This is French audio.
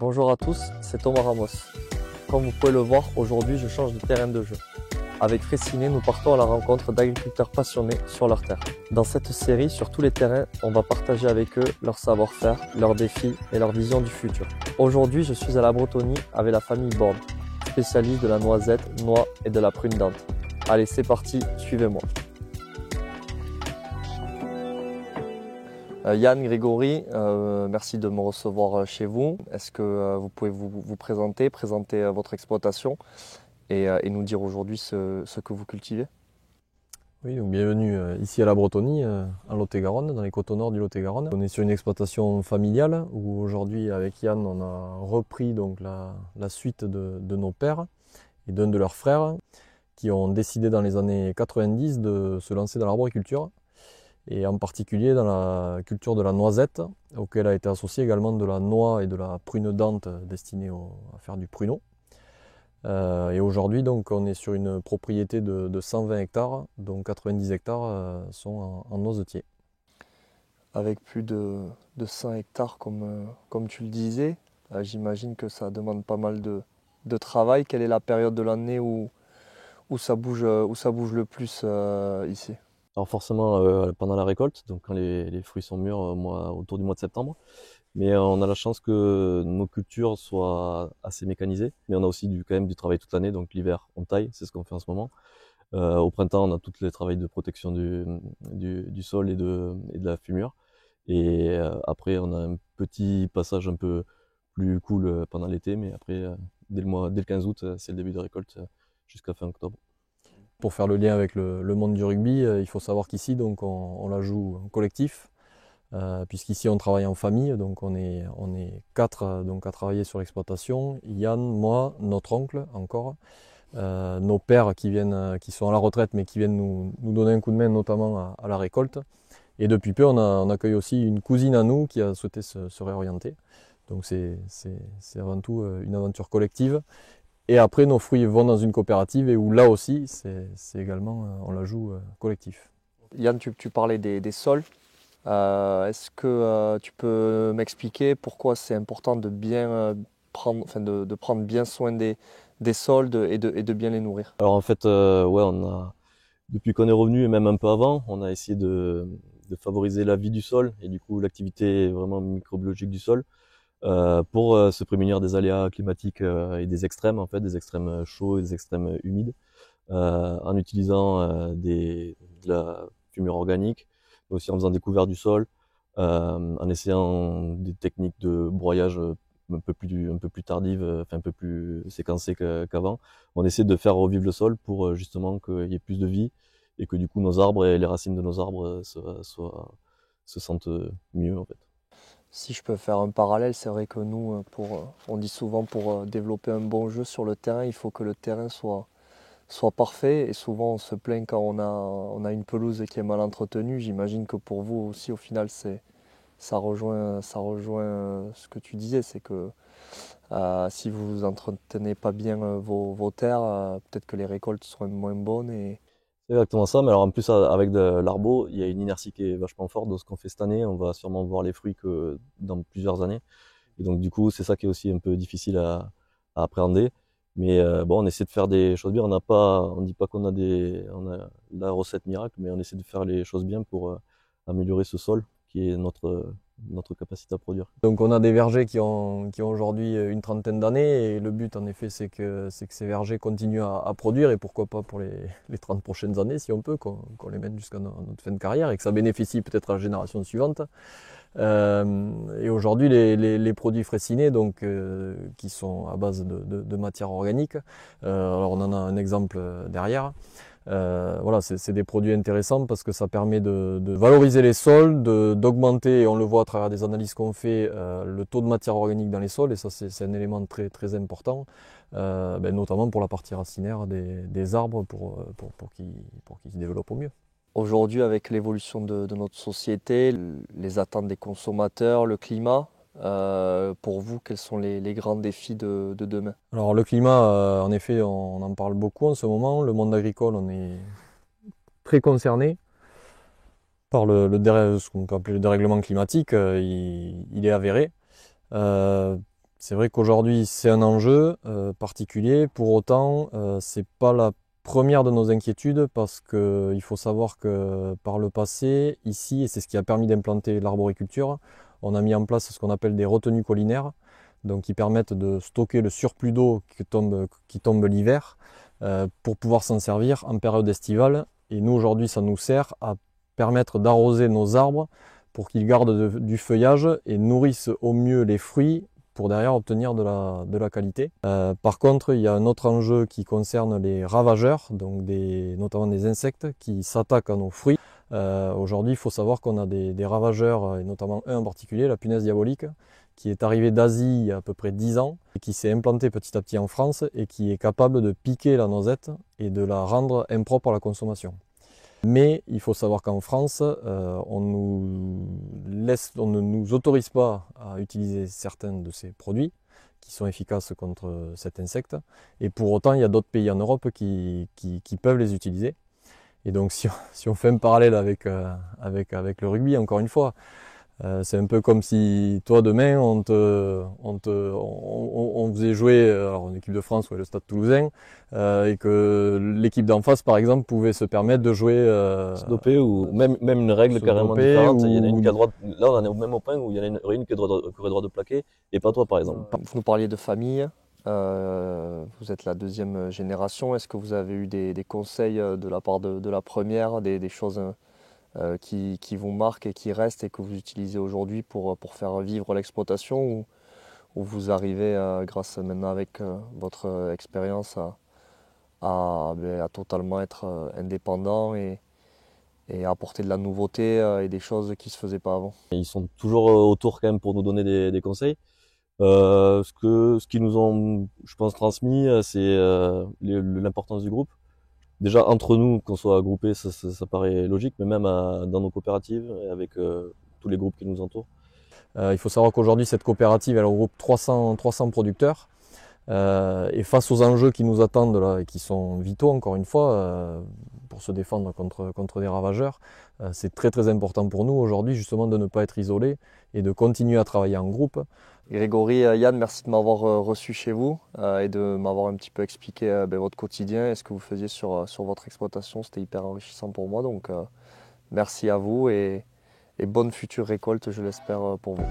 Bonjour à tous, c'est Thomas Ramos. Comme vous pouvez le voir, aujourd'hui je change de terrain de jeu. Avec Fraissinet, nous partons à la rencontre d'agriculteurs passionnés sur leur terre. Dans cette série, sur tous les terrains, on va partager avec eux leur savoir-faire, leurs défis et leur vision du futur. Aujourd'hui, je suis à la Bretonnie avec la famille Borne, spécialiste de la noisette, noix et de la prune dente. Allez, c'est parti, suivez-moi. Yann, Grégory, merci de me recevoir chez vous. Est-ce que vous pouvez vous présenter votre exploitation et nous dire aujourd'hui ce que vous cultivez? Oui, donc bienvenue ici à la Bretonnie, en Lot-et-Garonne, dans les côtes nord du Lot-et-Garonne. On est sur une exploitation familiale où aujourd'hui avec Yann on a repris donc la suite de nos pères et d'un de leurs frères qui ont décidé dans les années 90 de se lancer dans l'arboriculture et en particulier dans la culture de la noisette auquel a été associé également de la noix et de la prune dente destinée à faire du pruneau. Et aujourd'hui, donc, on est sur une propriété de 120 hectares, dont 90 hectares sont en noisetier. Avec plus de 100 hectares comme tu le disais, j'imagine que ça demande pas mal de travail. Quelle est la période de l'année où ça bouge le plus ici? Alors forcément, pendant la récolte, donc quand les fruits sont mûrs autour du mois de septembre, mais on a la chance que nos cultures soient assez mécanisées, mais on a aussi quand même du travail toute l'année, donc l'hiver on taille, c'est ce qu'on fait en ce moment. Au printemps, on a tous les travaux de protection du sol et de la fumure. Et après, on a un petit passage un peu plus cool pendant l'été, mais après, dès le 15 août, c'est le début de récolte jusqu'à fin octobre. Pour faire le lien avec le monde du rugby, il faut savoir qu'ici, donc, on la joue en collectif, puisqu'ici on travaille en famille, donc on est 4 donc, à travailler sur l'exploitation. Yann, moi, notre oncle encore. Nos pères qui sont à la retraite mais qui viennent nous donner un coup de main notamment à la récolte. Et depuis peu on accueille aussi une cousine à nous qui a souhaité se réorienter. Donc c'est avant tout une aventure collective. Et après nos fruits vont dans une coopérative et où là aussi c'est également on la joue collectif. Yann, tu parlais des sols. Est-ce que tu peux m'expliquer pourquoi c'est important de bien de prendre bien soin des sols et de bien les nourrir? Alors en fait, ouais, depuis qu'on est revenu et même un peu avant, on a essayé de favoriser la vie du sol et du coup l'activité vraiment microbiologique du sol pour se prémunir des aléas climatiques et des extrêmes en fait, des extrêmes chauds et des extrêmes humides, en utilisant de la fumure organique, mais aussi en faisant des couverts du sol, en essayant des techniques de broyage un peu plus tardives, enfin un peu plus séquencées qu'avant. On essaie de faire revivre le sol pour justement qu'il y ait plus de vie et que du coup nos arbres et les racines de nos arbres se sentent mieux en fait. Si je peux faire un parallèle, c'est vrai que nous, on dit souvent pour développer un bon jeu sur le terrain, il faut que le terrain soit parfait. Et souvent, on se plaint quand on a une pelouse qui est mal entretenue. J'imagine que pour vous aussi, au final, ça rejoint ce que tu disais, c'est que si vous entretenez pas bien vos terres, peut-être que les récoltes seront moins bonnes. C'est exactement ça, mais alors en plus avec de l'arbo, il y a une inertie qui est vachement forte de ce qu'on fait cette année. On va sûrement voir les fruits que dans plusieurs années. Et donc du coup, c'est ça qui est aussi un peu difficile à appréhender. Mais bon, on essaie de faire des choses bien. On dit pas on a la recette miracle, mais on essaie de faire les choses bien pour améliorer ce sol qui est notre capacité à produire. Donc on a des vergers qui ont aujourd'hui une trentaine d'années et le but en effet c'est que ces vergers continuent à produire et pourquoi pas pour les 30 prochaines années si on peut, qu'on les mène jusqu'à notre fin de carrière et que ça bénéficie peut-être à la génération suivante. Et aujourd'hui les produits Fraissinet donc qui sont à base de matière organique, alors on en a un exemple derrière. Voilà, c'est des produits intéressants parce que ça permet de valoriser les sols, d'augmenter, et on le voit à travers des analyses qu'on fait, le taux de matière organique dans les sols, et ça c'est un élément très, très important, notamment pour la partie racinaire des arbres pour qu'ils se développent au mieux. Aujourd'hui, avec l'évolution de notre société, les attentes des consommateurs, le climat, pour vous, quels sont les grands défis de demain? Alors le climat, en effet, on en parle beaucoup en ce moment. Le monde agricole, on est très concerné par ce qu'on peut appeler le dérèglement climatique. Il est avéré. C'est vrai qu'aujourd'hui c'est un enjeu particulier, pour autant c'est pas la première de nos inquiétudes parce qu'il faut savoir que par le passé, ici, et c'est ce qui a permis d'implanter l'arboriculture, on a mis en place ce qu'on appelle des retenues collinaires, donc qui permettent de stocker le surplus d'eau qui tombe l'hiver pour pouvoir s'en servir en période estivale. Et nous aujourd'hui ça nous sert à permettre d'arroser nos arbres pour qu'ils gardent du feuillage et nourrissent au mieux les fruits pour derrière obtenir de la qualité. Par contre, il y a un autre enjeu qui concerne les ravageurs, donc notamment des insectes qui s'attaquent à nos fruits. Aujourd'hui, il faut savoir qu'on a des ravageurs, et notamment un en particulier, la punaise diabolique, qui est arrivé d'Asie il y a à peu près 10 ans, et qui s'est implanté petit à petit en France et qui est capable de piquer la noisette et de la rendre impropre à la consommation. Mais il faut savoir qu'en France, on ne nous autorise pas à utiliser certains de ces produits qui sont efficaces contre cet insecte. Et pour autant, il y a d'autres pays en Europe qui peuvent les utiliser. Et donc si on fait un parallèle avec le rugby, encore une fois, c'est un peu comme si toi demain on faisait jouer alors, une équipe de France ou le Stade Toulousain et que l'équipe d'en face par exemple pouvait se permettre de jouer Se doper ou même une règle se carrément doper différente. Il y en a ou une qui a le droit là on en est au même au point où il y en a une qui aurait droit de plaquer et pas toi par exemple. Vous nous parliez de famille, vous êtes la deuxième génération. Est-ce que vous avez eu des conseils de la part de la première, des choses qui vous marquent et qui restent et que vous utilisez aujourd'hui pour faire vivre l'exploitation ou vous arrivez, grâce maintenant avec votre expérience, à totalement être indépendant et apporter de la nouveauté et des choses qui ne se faisaient pas avant? Et ils sont toujours autour quand même pour nous donner des conseils. Ce qu'ils nous ont, je pense, transmis, c'est l'importance du groupe. Déjà entre nous, qu'on soit groupés, ça paraît logique, mais même dans nos coopératives et avec tous les groupes qui nous entourent. il faut savoir qu'aujourd'hui cette coopérative elle regroupe 300 producteurs. Et face aux enjeux qui nous attendent là et qui sont vitaux encore une fois pour se défendre contre des ravageurs, c'est très important pour nous aujourd'hui justement de ne pas être isolés et de continuer à travailler en groupe. Grégory, Yann, merci de m'avoir reçu chez vous et de m'avoir un petit peu expliqué votre quotidien et ce que vous faisiez sur votre exploitation. C'était hyper enrichissant pour moi, donc merci à vous et bonne future récolte, je l'espère, pour vous.